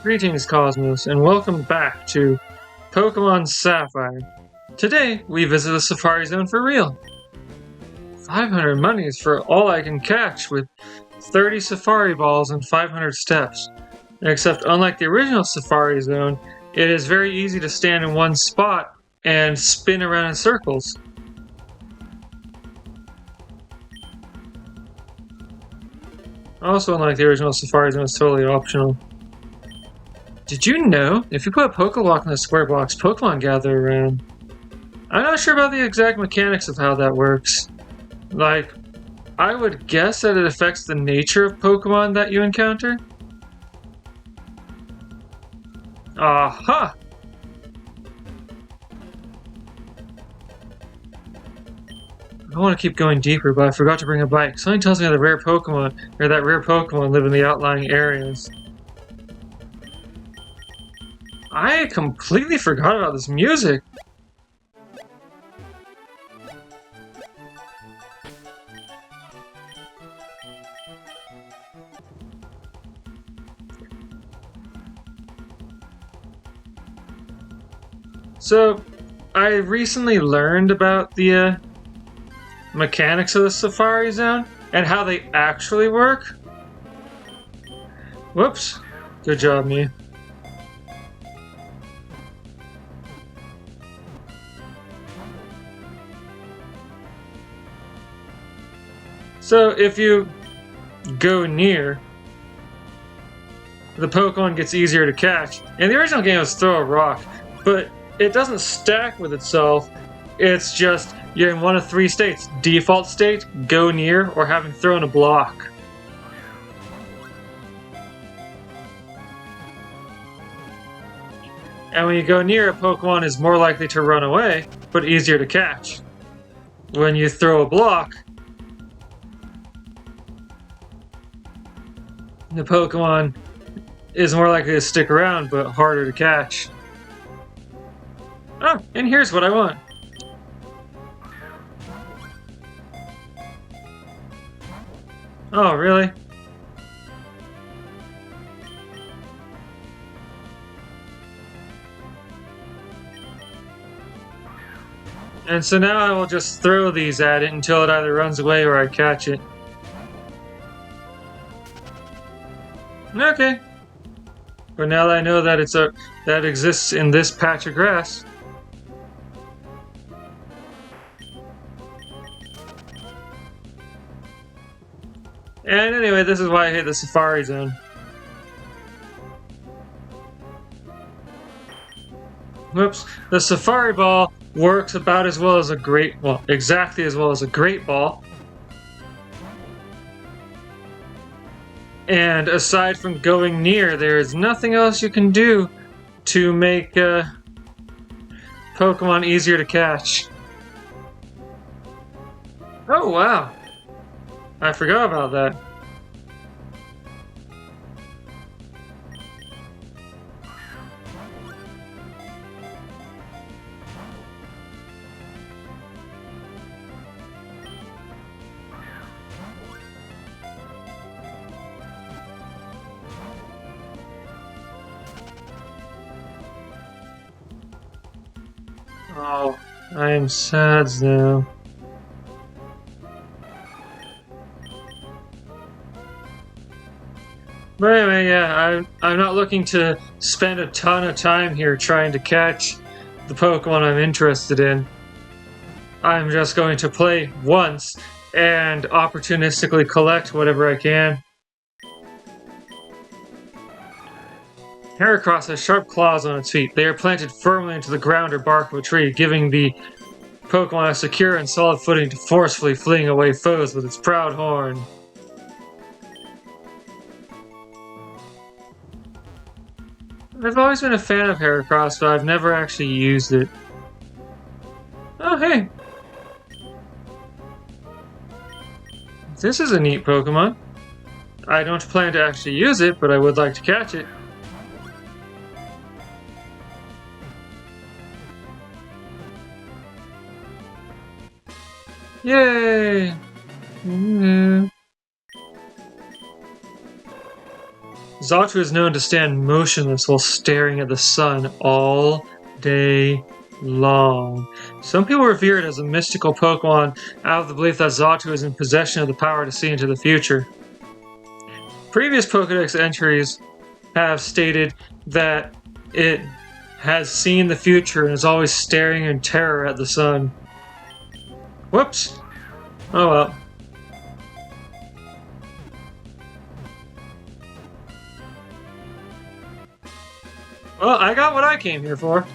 Greetings, Cosmos, and welcome back to Pokemon Sapphire. Today, we visit the Safari Zone for real. 500 monies for all I can catch with 30 Safari Balls and 500 steps. Except, unlike the original Safari Zone, it is very easy to stand in one spot and spin around in circles. Also, unlike the original Safari Zone, it's totally optional. Did you know, if you put a Pokeblock in the square box, Pokemon gather around? I'm not sure about the exact mechanics of how that works. Like, I would guess that it affects the nature of Pokemon that you encounter. Aha! I want to keep going deeper, but I forgot to bring a bike. Something tells me that rare Pokemon live in the outlying areas. I completely forgot about this music. So, I recently learned about the mechanics of the Safari Zone and how they actually work. Whoops. Good job, me. So, if you go near, the Pokemon gets easier to catch. In the original game, it was throw a rock, but it doesn't stack with itself. It's just you're in one of three states: default state, go near, or having thrown a block. And when you go near, a Pokemon is more likely to run away, but easier to catch. When you throw a block, the Pokemon is more likely to stick around, but harder to catch. Oh, and here's what I want. Oh, really? And so now I will just throw these at it until it either runs away or I catch it. Okay. But now that I know that that exists in this patch of grass. And anyway, this is why I hate the Safari Zone. Whoops. The Safari Ball works about as well as exactly as well as a Great Ball. And aside from going near, there is nothing else you can do to make Pokemon easier to catch. Oh, wow. I forgot about that. Oh, I am sad now. But anyway, yeah, I'm not looking to spend a ton of time here trying to catch the Pokemon I'm interested in. I'm just going to play once and opportunistically collect whatever I can. Heracross has sharp claws on its feet. They are planted firmly into the ground or bark of a tree, giving the Pokemon a secure and solid footing to forcefully fling away foes with its proud horn. I've always been a fan of Heracross, but I've never actually used it. Oh, hey! This is a neat Pokemon. I don't plan to actually use it, but I would like to catch it. Yay! Xatu is known to stand motionless while staring at the sun all day long. Some people revere it as a mystical Pokemon out of the belief that Xatu is in possession of the power to see into the future. Previous Pokedex entries have stated that it has seen the future and is always staring in terror at the sun. Whoops. Oh well. Well, I got what I came here for.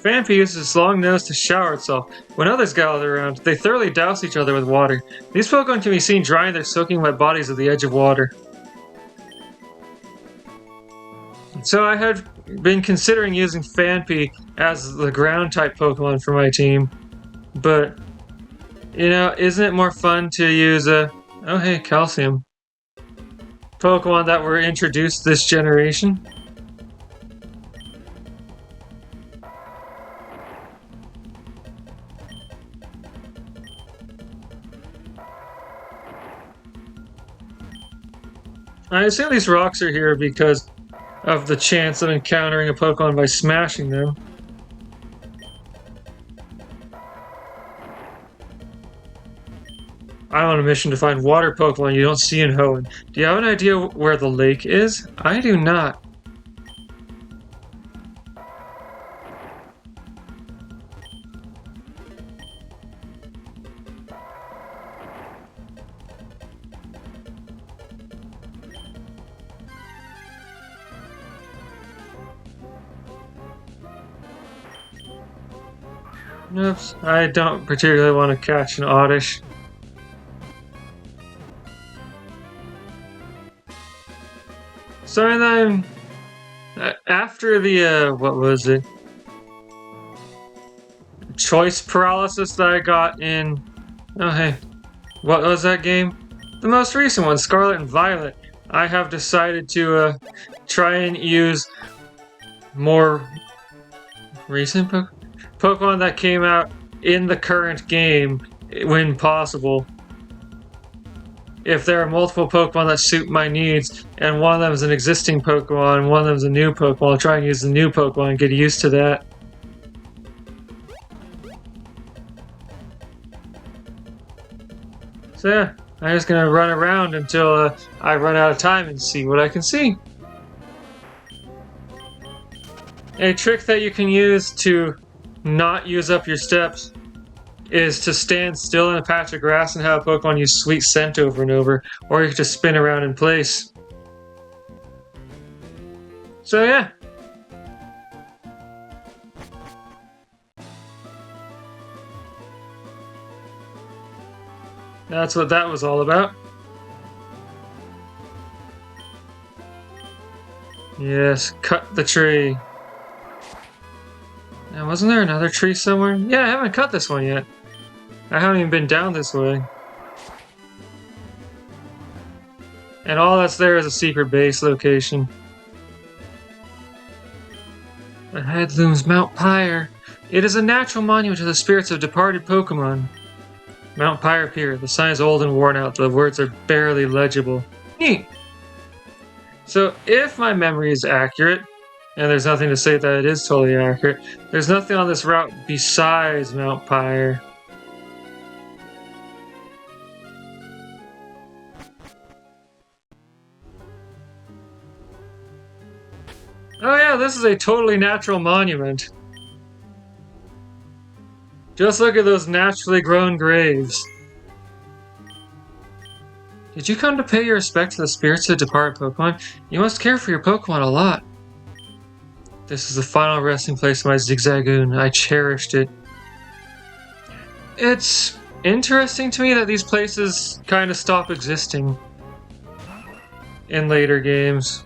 Phanpy uses its long nose to shower itself. When others gather around, they thoroughly douse each other with water. These Pokemon can be seen drying their soaking wet bodies at the edge of water. So I had been considering using Phanpy as the ground-type Pokemon for my team. But, you know, isn't it more fun to use a... Oh hey, Calcium. Pokemon that were introduced this generation? I assume these rocks are here because of the chance of encountering a Pokemon by smashing them. I'm on a mission to find water Pokemon you don't see in Hoenn. Do you have an idea where the lake is? I do not. Oops, I don't particularly want to catch an Oddish. So then, after the, what was it? Choice paralysis that I got in... Oh hey, what was that game? The most recent one, Scarlet and Violet. I have decided to try and use more recent Pokemon that came out in the current game when possible. If there are multiple Pokemon that suit my needs, and one of them is an existing Pokemon, and one of them is a new Pokemon, I'll try and use the new Pokemon and get used to that. So yeah, I'm just gonna run around until I run out of time and see what I can see. A trick that you can use to not use up your steps is to stand still in a patch of grass and have a Pokemon use Sweet Scent over and over, or you can just spin around in place. So yeah. That's what that was all about. Yes, cut the tree. Now, wasn't there another tree somewhere? Yeah, I haven't cut this one yet. I haven't even been down this way. And all that's there is a secret base location. Ahead looms Mount Pyre. It is a natural monument to the spirits of departed Pokemon. Mount Pyre appeared. The sign is old and worn out. The words are barely legible. Neat! So, if my memory is accurate, and there's nothing to say that it is totally accurate, there's nothing on this route besides Mount Pyre. Oh yeah, this is a totally natural monument. Just look at those naturally grown graves. Did you come to pay your respect to the spirits of departed Pokemon? You must care for your Pokemon a lot. This is the final resting place of my Zigzagoon. I cherished it. It's interesting to me that these places kind of stop existing in later games.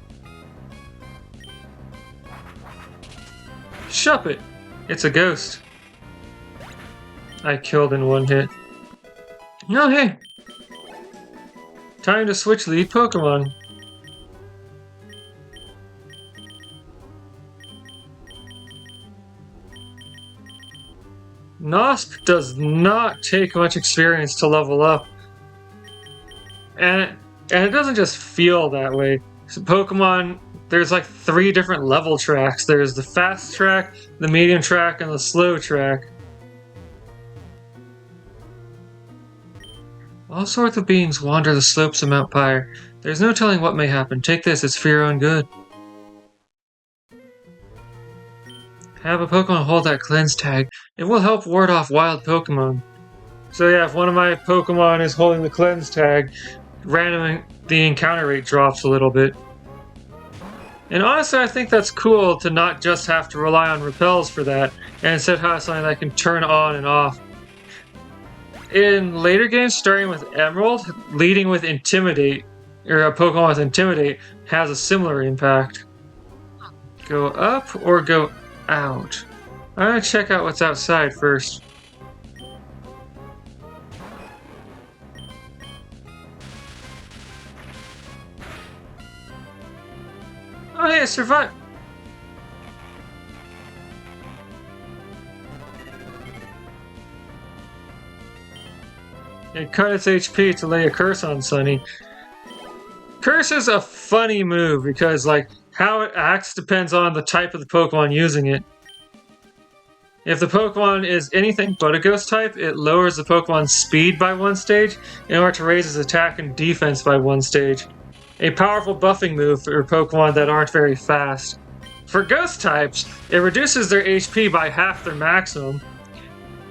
Shuppet! It's a ghost. I killed in one hit. Oh hey! Time to switch lead Pokemon. Nosp does not take much experience to level up. And it doesn't just feel that way. So Pokemon, there's like 3 different level tracks. There's the fast track, the medium track, and the slow track. All sorts of beings wander the slopes of Mount Pyre. There's no telling what may happen. Take this, it's for your own good. Have a Pokemon hold that cleanse tag. It will help ward off wild Pokemon. So yeah, if one of my Pokemon is holding the cleanse tag, randomly the encounter rate drops a little bit. And honestly, I think that's cool to not just have to rely on repels for that, and instead have something that can turn on and off. In later games, starting with Emerald, leading with Intimidate, or a Pokemon with Intimidate, has a similar impact. Go up or go out? I'm gonna check out what's outside first. Oh hey, I survived! It cut its HP to lay a curse on Sunny. Curse is a funny move because, like, how it acts depends on the type of the Pokemon using it. If the Pokemon is anything but a Ghost type, it lowers the Pokemon's speed by 1 stage in order to raise its attack and defense by 1 stage. A powerful buffing move for Pokemon that aren't very fast. For Ghost types, it reduces their HP by half their maximum,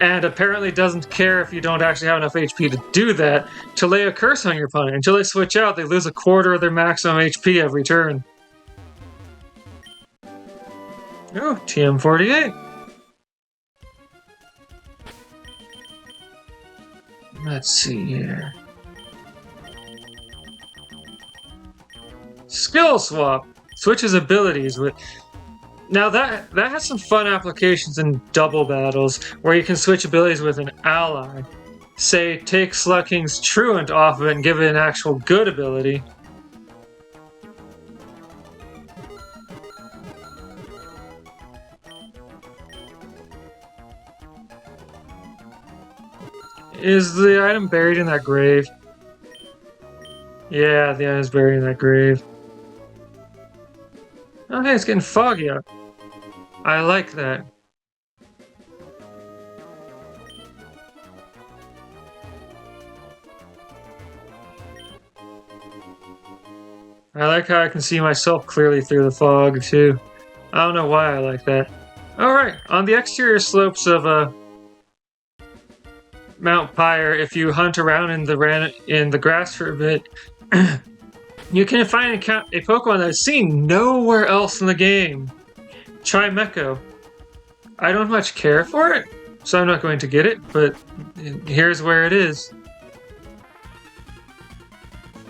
and apparently doesn't care if you don't actually have enough HP to do that, to lay a curse on your opponent. Until they switch out, they lose 1/4 of their maximum HP every turn. Oh, TM48. Let's see here. Skill Swap switches abilities with... Now that has some fun applications in double battles, where you can switch abilities with an ally. Say, take Slucking's Truant off of it and give it an actual good ability. Is the item buried in that grave? Yeah, the item's buried in that grave. Oh hey, it's getting foggy out. I like that. I like how I can see myself clearly through the fog, too. I don't know why I like that. Alright, on the exterior slopes of Mount Pyre, if you hunt around in the grass for a bit, you can find a Pokemon that is seen nowhere else in the game. Chimecho. I don't much care for it, so I'm not going to get it, but here's where it is.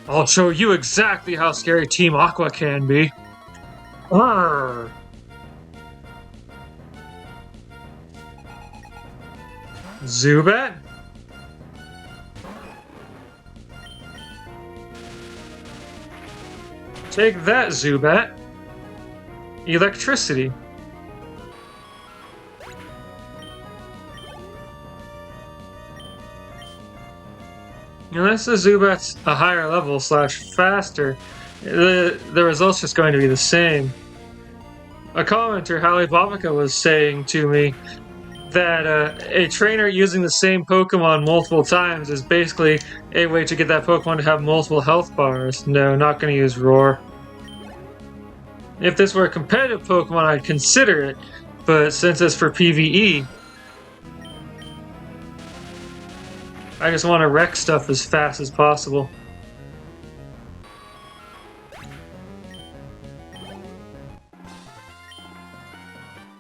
I'll show you exactly how scary Team Aqua can be. Arrgh. Zubat? Take that, Zubat. Electricity. Unless the Zubat's a higher level / faster, the result's just going to be the same. A commenter, Halle Babica, was saying to me that a trainer using the same Pokemon multiple times is basically a way to get that Pokemon to have multiple health bars. No, not going to use Roar. If this were a competitive Pokemon, I'd consider it, but since it's for PvE, I just want to wreck stuff as fast as possible.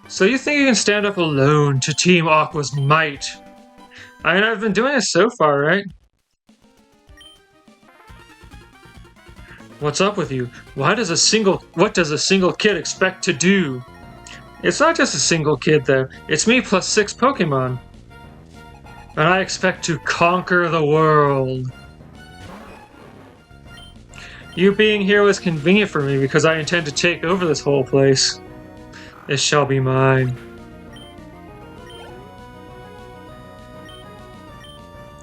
So you think you can stand up alone to Team Aqua's might? I mean, I've been doing it so far, right? What's up with you? What does a single kid expect to do? It's not just a single kid, though. It's me plus 6 Pokemon. And I expect to conquer the world. You being here was convenient for me because I intend to take over this whole place. It shall be mine.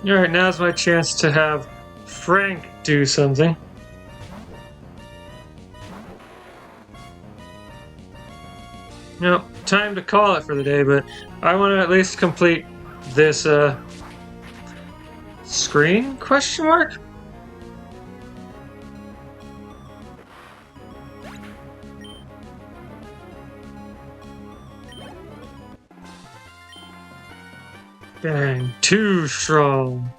Alright, now's my chance to have Frank do something. Nope, time to call it for the day, but I want to at least complete this, screen? Question mark? Dang, too strong.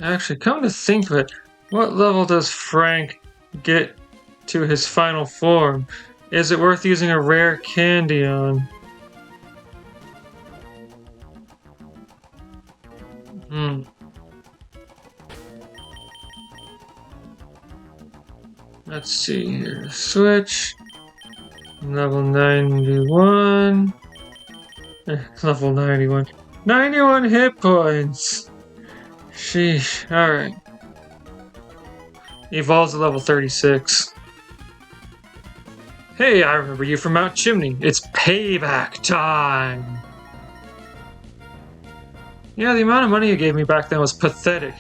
Actually, come to think of it, what level does Frank get to his final form? Is it worth using a rare candy on? Let's see here. Switch. Level 91. Level 91. 91 hit points! Sheesh. Alright. Evolves to level 36. Hey, I remember you from Mount Chimney. It's payback time! Yeah, the amount of money you gave me back then was pathetic.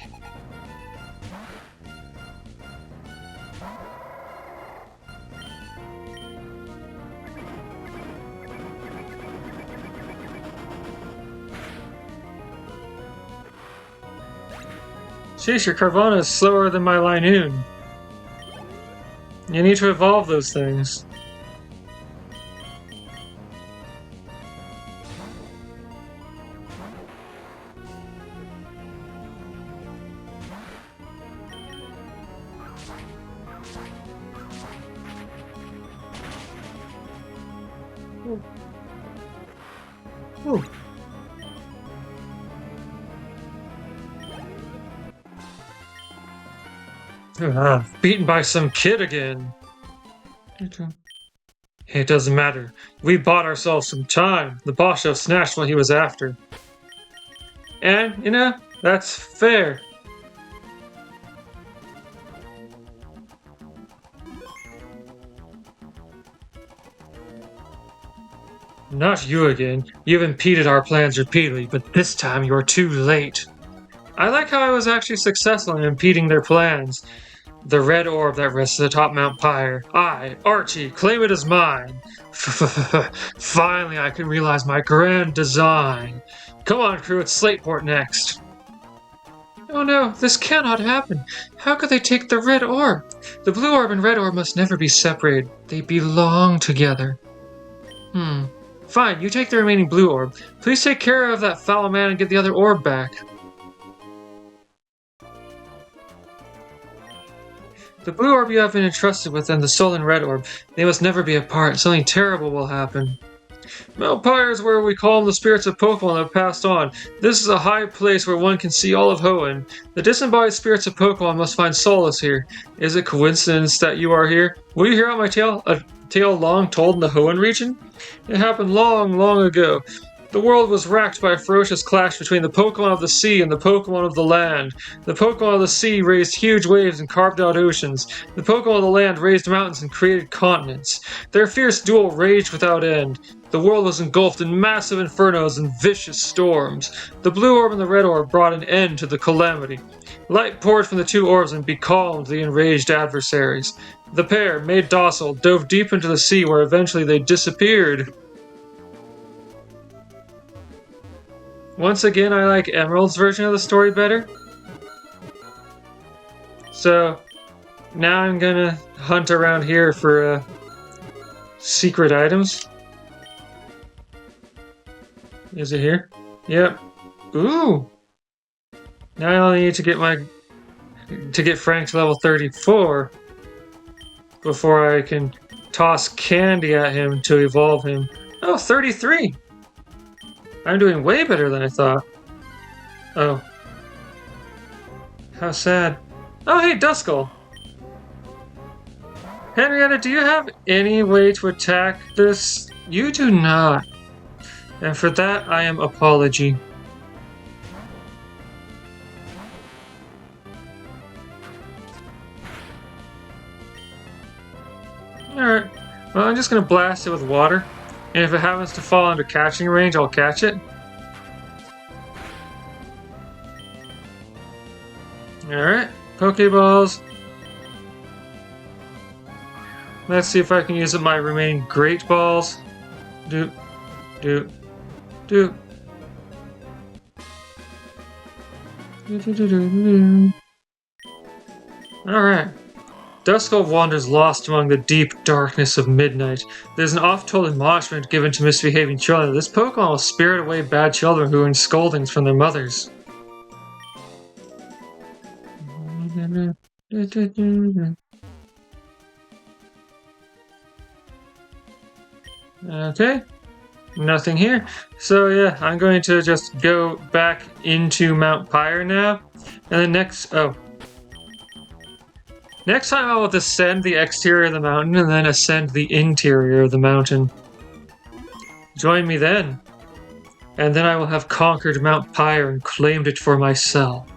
Sheesh, your Carvana is slower than my Linoon. You need to evolve those things. Ooh. Beaten by some kid again. It doesn't matter. We bought ourselves some time. The boss show snatched what he was after. And, you know, that's fair. Not you again. You've impeded our plans repeatedly, but this time you're too late. I like how I was actually successful in impeding their plans. The red orb that rests atop Mount Pyre. I, Archie, claim it as mine. Finally, I can realize my grand design. Come on, crew, it's Slateport next. Oh no, this cannot happen. How could they take the red orb? The blue orb and red orb must never be separated. They belong together. Fine, you take the remaining blue orb. Please take care of that foul man and get the other orb back. The blue orb you have been entrusted with and the stolen red orb, they must never be apart. Something terrible will happen. Mount Pyre is where we call the spirits of Pokemon that have passed on. This is a high place where one can see all of Hoenn. The disembodied spirits of Pokemon must find solace here. Is it coincidence that you are here? Will you hear out my tale? A tale long told in the Hoenn region? It happened long, long ago. The world was racked by a ferocious clash between the Pokemon of the sea and the Pokemon of the land. The Pokemon of the sea raised huge waves and carved out oceans. The Pokemon of the land raised mountains and created continents. Their fierce duel raged without end. The world was engulfed in massive infernos and vicious storms. The blue orb and the red orb brought an end to the calamity. Light poured from the two orbs and becalmed the enraged adversaries. The pair, made docile, dove deep into the sea where eventually they disappeared. Once again, I like Emerald's version of the story better. So, now I'm gonna hunt around here for secret items. Is it here? Yep. Ooh! Now I only need to get Frank to level 34 before I can toss candy at him to evolve him. Oh, 33! I'm doing way better than I thought. Oh. How sad. Oh, hey, Duskull! Henrietta, do you have any way to attack this? You do not. And for that, I am apology. Alright. Well, I'm just gonna blast it with water. And if it happens to fall under catching range, I'll catch it. Alright, Pokeballs. Let's see if I can use up my remaining Great Balls. Do. Alright. Duskull wanders lost among the deep darkness of midnight. There's an oft-told admonishment given to misbehaving children. This Pokemon will spirit away bad children who earn scoldings from their mothers. Okay. Nothing here. So yeah, I'm going to just go back into Mount Pyre now. And then next time I will descend the exterior of the mountain and then ascend the interior of the mountain. Join me then. And then I will have conquered Mount Pyre and claimed it for myself.